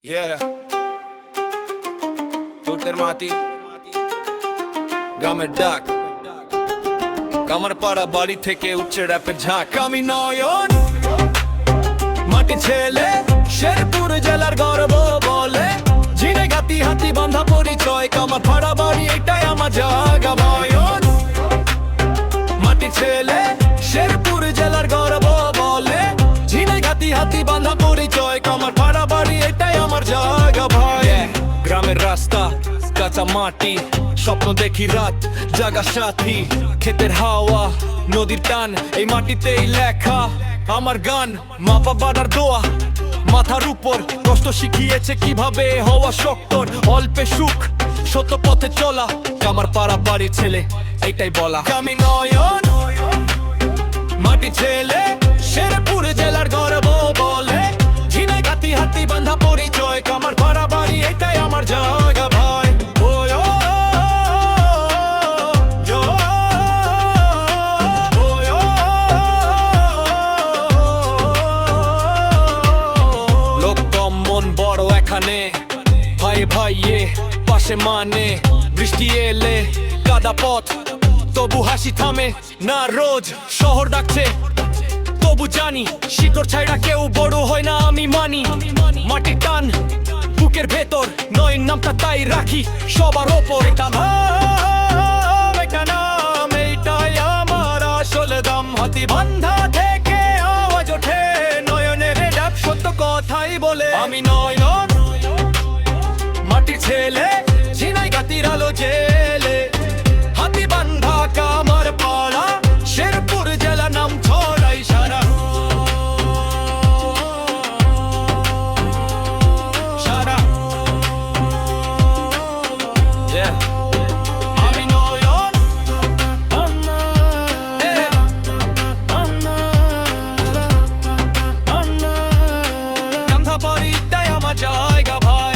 Yeah, তোদের মাটি গ্রামের ডাক, কামার পাড়া বাড়ি থেকে উঠছে র্যাপের ঝাঁক। আমি নয়ন, মাটি ছেলে, শেরপুর জেলার গর্ব বলে, ঝিনাইগাতি হাতি বান্ধা পরিচয়, কামার পাড়া বাড়ি এটাই আমার জায়গা। নয়ন, মাটি ছেলে, শেরপুর জেলার গর্ব বলে, ঝিনাইগাতি হাতি বান্ধা পরিচয়, কামার পাড়া বাড়ি এটাই আমার জায়গা। ভাই গ্রামের রাস্তা কাঁচা মাটি, স্বপ্ন দেখি রাত জাগা সাথী, ক্ষেতের হাওয়া নদীর টান, এই মাটিতেই লেখা আমার গান। মা বাবার দোয়া মাথার উপর, কষ্ট শিখিয়েছে কিভাবে হওয়া শক্তর। অল্পে সুখ সত্য পথে চলা, আমার পাড়া বাড়ির ছেলে এইটাই বলা। আমি নয়ন, মাটি ছেলে, শেরপুর জেলার গর্ব বলে, ঝিনাইগাতি হাতি বান্ধা পরিচয়, কামার পাড়া বাড়ি এটাই আমার জায়গা। ভাই লোক কম মন বড় এখানে, ভাই ভাইয়ে পাশে মানে, বৃষ্টি এলে কাদা পথ তবু হাসি থামে না। রোজ শহর ডাকছে তবু জানি, শিকড় ছাইড়া কেউ বড় হয় না আমি মানি। মাটির টান বুকের ভেতর, নয় নামটা তাই রাখি সবার ওপর। এটা নাম, এটা নাম, এইটাই আমার আসল দাম। হাতি বান্ধা থেকে আওয়াজ ওঠে নয়নের ডাক, সত্য কথাই বলে। আমি নয়ন, মাটির ছেলে, ঝিনাইগাতির আলো জেলে, হাতি বান্ধা কামার পাড়া, শেরপুর জেলা নাম ছড়াই সারা। আমি নয়ন, কান্ধা বাড়িটাই আমার জায়গা। ভাই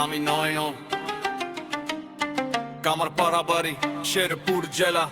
আমি নয়ন, কামার পাড়া বাড়ি, শেরপুর জেলা।